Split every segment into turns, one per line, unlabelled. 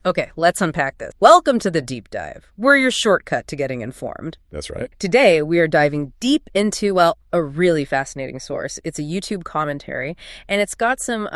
Okay, let's unpack this. Welcome to the deep dive. We're your shortcut to getting informed.
That's right.
Today, we are diving deep into, well, a really fascinating source. It's a YouTube commentary, and it's got some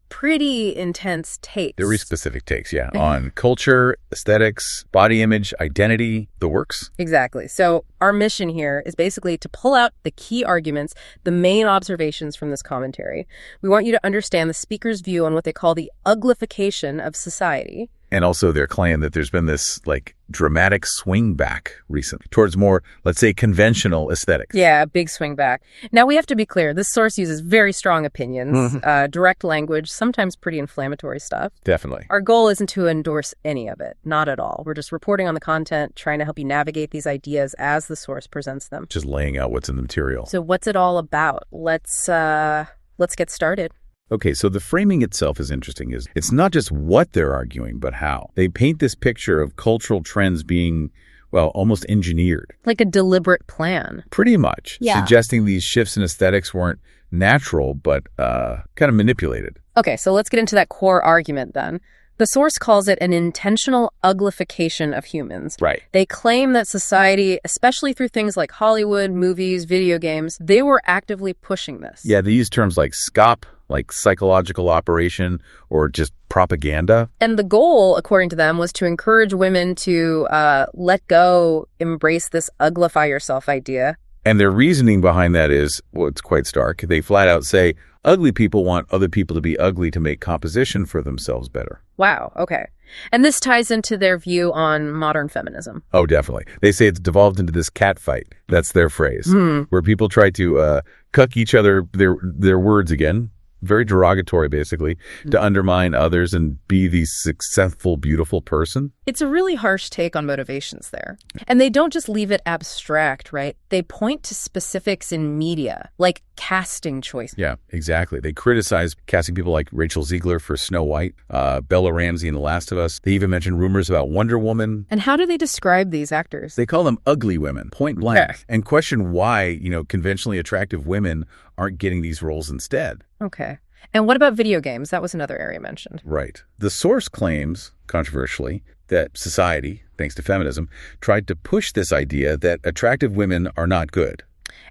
pretty intense takes.
Very specific takes, yeah, on culture, aesthetics, body image, identity, the works.
Exactly. So our mission here is basically to pull out the key arguments, the main observations from this commentary. We want you to understand the speaker's view on what they call the uglification of society.
And also their claim that there's been this, dramatic swing back recently towards more, let's say, conventional aesthetics.
Yeah, big swing back. Now, we have to be clear. This source uses very strong opinions, direct language, sometimes pretty inflammatory stuff.
Definitely.
Our goal isn't to endorse any of it. Not at all. We're just reporting on the content, trying to help you navigate these ideas as the source presents them.
Just laying out what's in the material.
So what's it all about? Let's get started.
Okay, so the framing itself is interesting. It's not just what they're arguing, but how. They paint this picture of cultural trends being, almost engineered.
Like a deliberate plan.
Pretty much.
Yeah.
Suggesting these shifts in aesthetics weren't natural, but kind of manipulated.
Okay, so let's get into that core argument then. The source calls it an intentional uglification of humans.
Right.
They claim that society, especially through things like Hollywood, movies, video games, they were actively pushing this.
Yeah, they use terms like SCOP, like psychological operation, or just propaganda.
And the goal, according to them, was to encourage women to let go, embrace this uglify yourself idea.
And their reasoning behind that is, it's quite stark. They flat out say, ugly people want other people to be ugly to make composition for themselves better.
Wow, okay. And this ties into their view on modern feminism.
Oh, definitely. They say it's devolved into this cat fight. That's their phrase. Where people try to cuck each other, their words again. Very derogatory, basically, to undermine others and be the successful, beautiful person.
It's a really harsh take on motivations there. And they don't just leave it abstract, right? They point to specifics in media, like casting choice.
Yeah, exactly. They criticize casting people like Rachel Ziegler for Snow White, Bella Ramsey in The Last of Us. They even mention rumors about Wonder Woman.
And how do they describe these actors?
They call them ugly women, point blank, and question why, conventionally attractive women aren't getting these roles instead.
Okay. And what about video games? That was another area mentioned.
Right. The source claims, controversially, that society, thanks to feminism, tried to push this idea that attractive women are not good.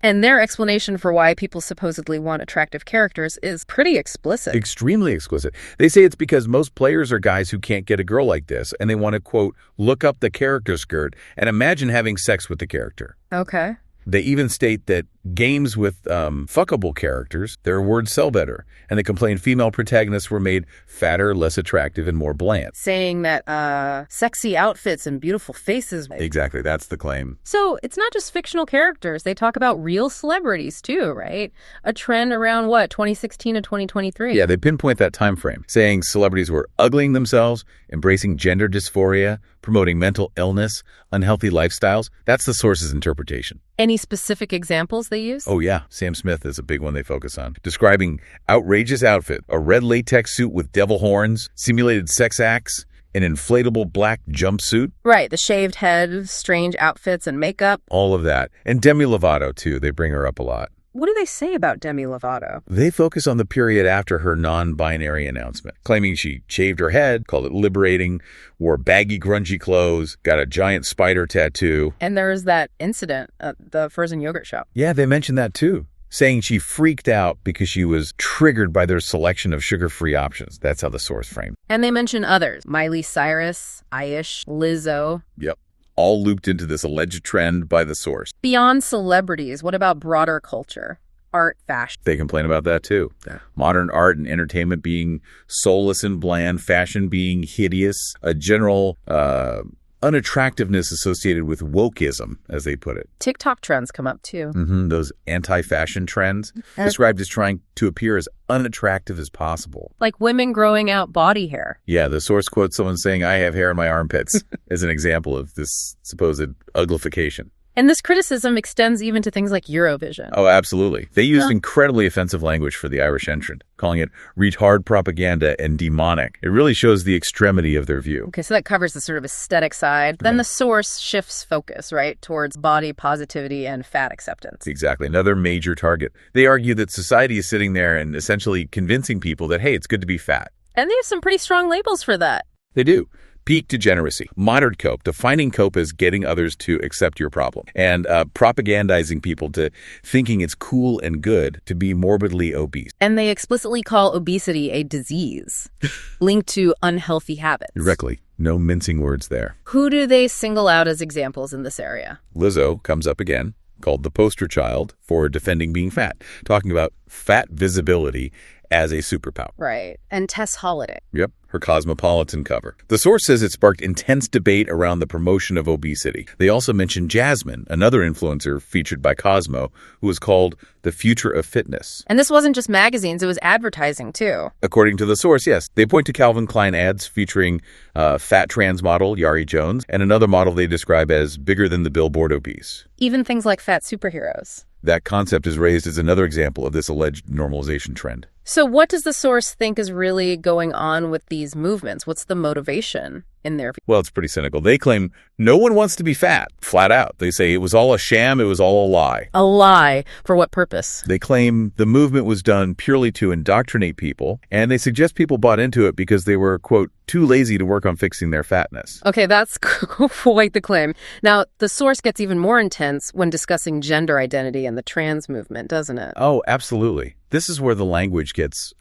And their explanation for why people supposedly want attractive characters is pretty explicit.
Extremely explicit. They say it's because most players are guys who can't get a girl like this, and they want to, quote, look up the character skirt and imagine having sex with the character.
Okay.
They even state that games with fuckable characters, their words sell better. And they complain female protagonists were made fatter, less attractive, and more bland.
Saying that sexy outfits and beautiful faces.
Exactly. That's the claim.
So it's not just fictional characters. They talk about real celebrities, too, right? A trend around, 2016 to 2023?
Yeah, they pinpoint that time frame, saying celebrities were uglying themselves, embracing gender dysphoria, promoting mental illness, unhealthy lifestyles. That's the source's interpretation.
Any specific examples they use?
Oh, yeah. Sam Smith is a big one they focus on. Describing outrageous outfit, a red latex suit with devil horns, simulated sex acts, an inflatable black jumpsuit.
Right. The shaved head, strange outfits and makeup.
All of that. And Demi Lovato, too. They bring her up a lot.
What do they say about Demi Lovato?
They focus on the period after her non-binary announcement, claiming she shaved her head, called it liberating, wore baggy, grungy clothes, got a giant spider tattoo.
And there was that incident at the frozen yogurt shop.
Yeah, they mentioned that too, saying she freaked out because she was triggered by their selection of sugar-free options. That's how the source framed.
And they mention others. Miley Cyrus, Aish, Lizzo.
Yep. All looped into this alleged trend by the source.
Beyond celebrities, what about broader culture? Art, fashion.
They complain about that too. Yeah. Modern art and entertainment being soulless and bland, fashion being hideous, a general unattractiveness associated with wokeism, as they put it.
TikTok trends come up too.
Those anti-fashion trends described as trying to appear as unattractive as possible.
Like women growing out body hair.
Yeah, the source quotes someone saying, I have hair in my armpits, as an example of this supposed uglification.
And this criticism extends even to things like Eurovision.
Oh, absolutely. They used incredibly offensive language for the Irish entrant, calling it retard propaganda and demonic. It really shows the extremity of their view.
Okay, so that covers the sort of aesthetic side. Then the source shifts focus, right, towards body positivity and fat acceptance.
Exactly. Another major target. They argue that society is sitting there and essentially convincing people that, hey, it's good to be fat.
And they have some pretty strong labels for that.
They do. Peak degeneracy. Moderate cope, defining cope as getting others to accept your problem. And propagandizing people to thinking it's cool and good to be morbidly obese.
And they explicitly call obesity a disease linked to unhealthy habits.
Directly. No mincing words there.
Who do they single out as examples in this area?
Lizzo comes up again, called the poster child for defending being fat, talking about fat visibility as a superpower.
Right. And Tess Holliday.
Yep, her Cosmopolitan cover. The source says it sparked intense debate around the promotion of obesity. They also mentioned Jasmine, another influencer featured by Cosmo, who was called the future of fitness.
And this wasn't just magazines, it was advertising too.
According to the source, yes. They point to Calvin Klein ads featuring fat trans model Yari Jones and another model they describe as bigger than the billboard obese.
Even things like fat superheroes.
That concept is raised as another example of this alleged normalization trend.
So what does the source think is really going on with these movements? What's the motivation in their view?
Well, it's pretty cynical. They claim no one wants to be fat, flat out. They say it was all a sham, it was all a lie.
A lie? For what purpose?
They claim the movement was done purely to indoctrinate people, and they suggest people bought into it because they were, quote, too lazy to work on fixing their fatness.
Okay, that's quite the claim. Now, the source gets even more intense when discussing gender identity and the trans movement, doesn't it?
Oh, absolutely. This is where the language gets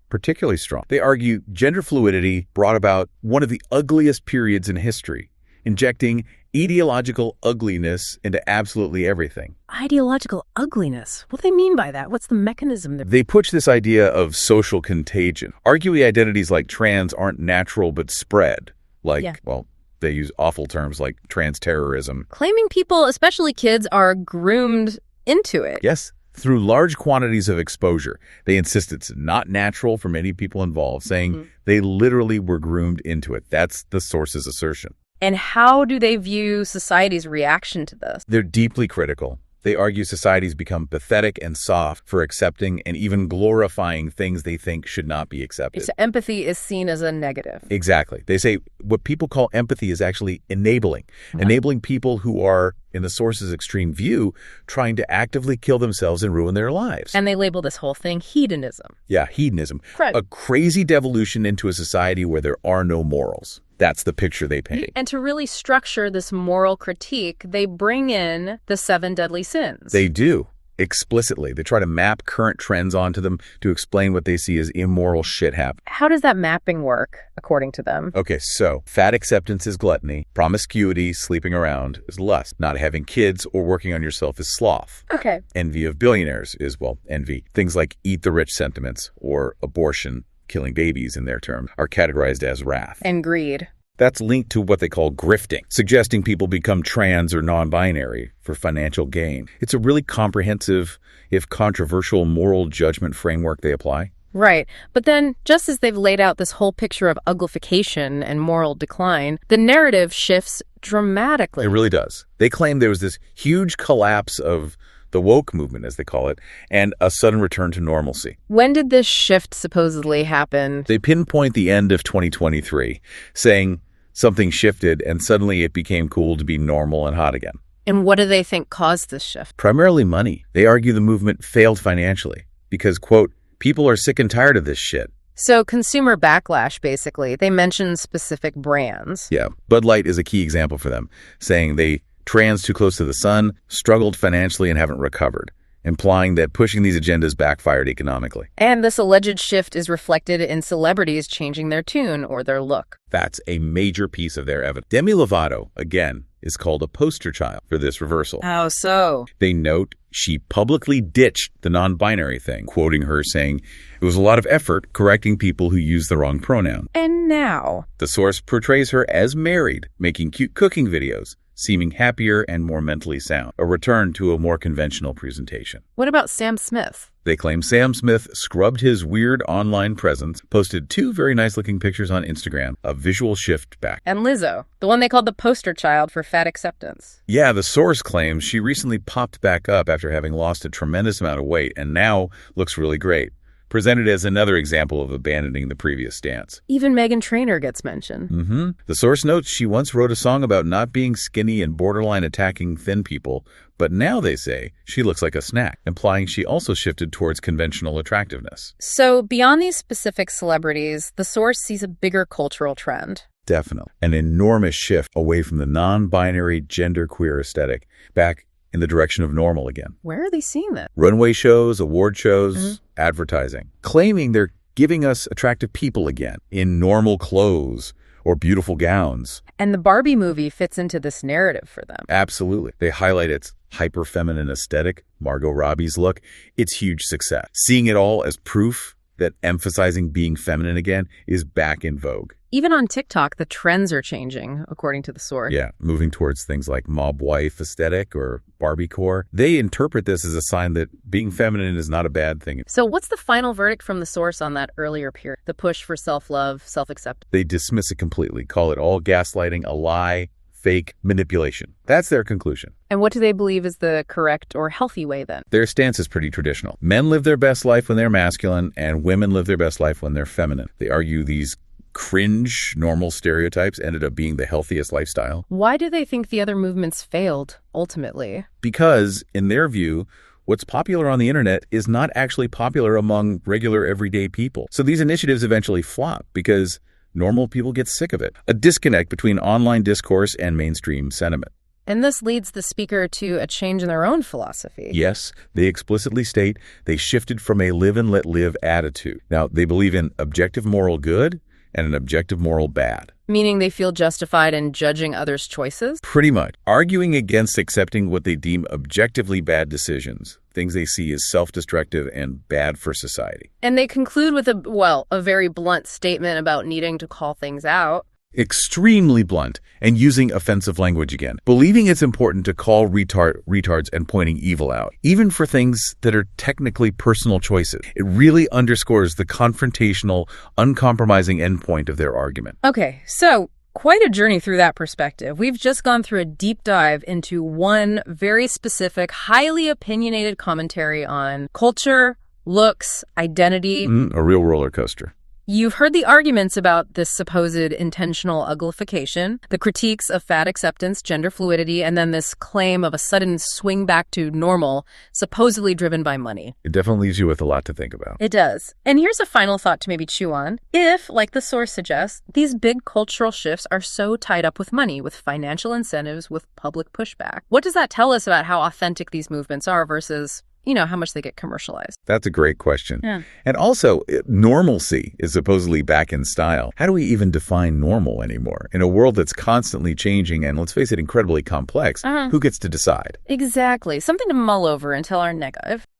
particularly strong. They argue gender fluidity brought about one of the ugliest periods in history, injecting ideological ugliness into absolutely everything.
Ideological ugliness? What do they mean by that? What's the mechanism there?
They push this idea of social contagion, arguing identities like trans aren't natural but spread, well, they use awful terms like trans terrorism.
Claiming people, especially kids, are groomed into it.
Yes. Through large quantities of exposure. They insist it's not natural for many people involved, saying they literally were groomed into it. That's the source's assertion.
And how do they view society's reaction to this?
They're deeply critical. They argue society's become pathetic and soft for accepting and even glorifying things they think should not be accepted.
So empathy is seen as a negative.
Exactly. They say what people call empathy is actually enabling. Enabling people who are, in the source's extreme view, trying to actively kill themselves and ruin their lives.
And they label this whole thing hedonism.
Yeah, hedonism. A crazy devolution into a society where there are no morals. That's the picture they paint.
And to really structure this moral critique, they bring in the 7 deadly sins.
They do, explicitly. They try to map current trends onto them to explain what they see as immoral shit happen.
How does that mapping work, according to them?
Okay, so fat acceptance is gluttony, promiscuity, sleeping around, is lust, not having kids or working on yourself is sloth.
Okay.
Envy of billionaires is, well, envy. Things like eat the rich sentiments or abortion, killing babies in their term, are categorized as wrath.
And greed.
That's linked to what they call grifting, suggesting people become trans or non-binary for financial gain. It's a really comprehensive, if controversial, moral judgment framework they apply.
Right. But then, just as they've laid out this whole picture of uglification and moral decline, the narrative shifts dramatically.
It really does. They claim there was this huge collapse of the woke movement, as they call it, and a sudden return to normalcy.
When did this shift supposedly happen?
They pinpoint the end of 2023, saying something shifted and suddenly it became cool to be normal and hot again.
And what do they think caused this shift?
Primarily money. They argue the movement failed financially because, quote, people are sick and tired of this shit.
So consumer backlash, basically. They mention specific brands.
Yeah. Bud Light is a key example for them, saying they trans too close to the sun, struggled financially, and haven't recovered, implying that pushing these agendas backfired economically.
And this alleged shift is reflected in celebrities changing their tune or their look.
That's a major piece of their evidence. Demi Lovato, again, is called a poster child for this reversal.
How so?
They note she publicly ditched the non-binary thing, quoting her saying, "It was a lot of effort correcting people who use the wrong pronoun."
And now?
The source portrays her as married, making cute cooking videos, seeming happier and more mentally sound, a return to a more conventional presentation.
What about Sam Smith?
They claim Sam Smith scrubbed his weird online presence, posted 2 very nice-looking pictures on Instagram, a visual shift back.
And Lizzo, the one they called the poster child for fat acceptance.
Yeah, the source claims she recently popped back up after having lost a tremendous amount of weight and now looks really great, presented as another example of abandoning the previous stance.
Even Meghan Trainor gets mentioned.
The source notes she once wrote a song about not being skinny and borderline attacking thin people, but now they say she looks like a snack, implying she also shifted towards conventional attractiveness.
So beyond these specific celebrities, the source sees a bigger cultural trend.
Definitely. An enormous shift away from the non-binary genderqueer aesthetic back in the direction of normal again.
Where are they seeing that?
Runway shows, award shows, advertising, claiming they're giving us attractive people again in normal clothes or beautiful gowns.
And the Barbie movie fits into this narrative for them.
Absolutely. They highlight its hyper-feminine aesthetic, Margot Robbie's look, its huge success. Seeing it all as proof that emphasizing being feminine again is back in vogue.
Even on TikTok, the trends are changing, according to the source.
Yeah, moving towards things like mob wife aesthetic or Barbiecore. They interpret this as a sign that being feminine is not a bad thing.
So what's the final verdict from the source on that earlier period? The push for self-love, self-acceptance?
They dismiss it completely, call it all gaslighting, a lie, fake, manipulation. That's their conclusion.
And what do they believe is the correct or healthy way then?
Their stance is pretty traditional. Men live their best life when they're masculine, and women live their best life when they're feminine. They argue these cringe normal stereotypes ended up being the healthiest lifestyle.
Why do they think the other movements failed, ultimately?
Because, in their view, what's popular on the internet is not actually popular among regular everyday people. So these initiatives eventually flop because normal people get sick of it. A disconnect between online discourse and mainstream sentiment.
And this leads the speaker to a change in their own philosophy.
Yes, they explicitly state they shifted from a live and let live attitude. Now, they believe in objective moral good and an objective moral bad.
Meaning they feel justified in judging others' choices?
Pretty much. Arguing against accepting what they deem objectively bad decisions, things they see as self-destructive and bad for society.
And they conclude with a very blunt statement about needing to call things out.
Extremely blunt and using offensive language again. Believing it's important to call retards and pointing evil out, even for things that are technically personal choices. It really underscores the confrontational, uncompromising endpoint of their argument.
Okay, so quite a journey through that perspective. We've just gone through a deep dive into one very specific, highly opinionated commentary on culture, looks, identity.
A real roller coaster.
You've heard the arguments about this supposed intentional uglification, the critiques of fat acceptance, gender fluidity, and then this claim of a sudden swing back to normal, supposedly driven by money.
It definitely leaves you with a lot to think about.
It does. And here's a final thought to maybe chew on. If, like the source suggests, these big cultural shifts are so tied up with money, with financial incentives, with public pushback, what does that tell us about how authentic these movements are versus how much they get commercialized?
That's a great question.
Yeah.
And also, normalcy is supposedly back in style. How do we even define normal anymore? In a world that's constantly changing and, let's face it, incredibly complex, who gets to decide?
Exactly. Something to mull over until our next.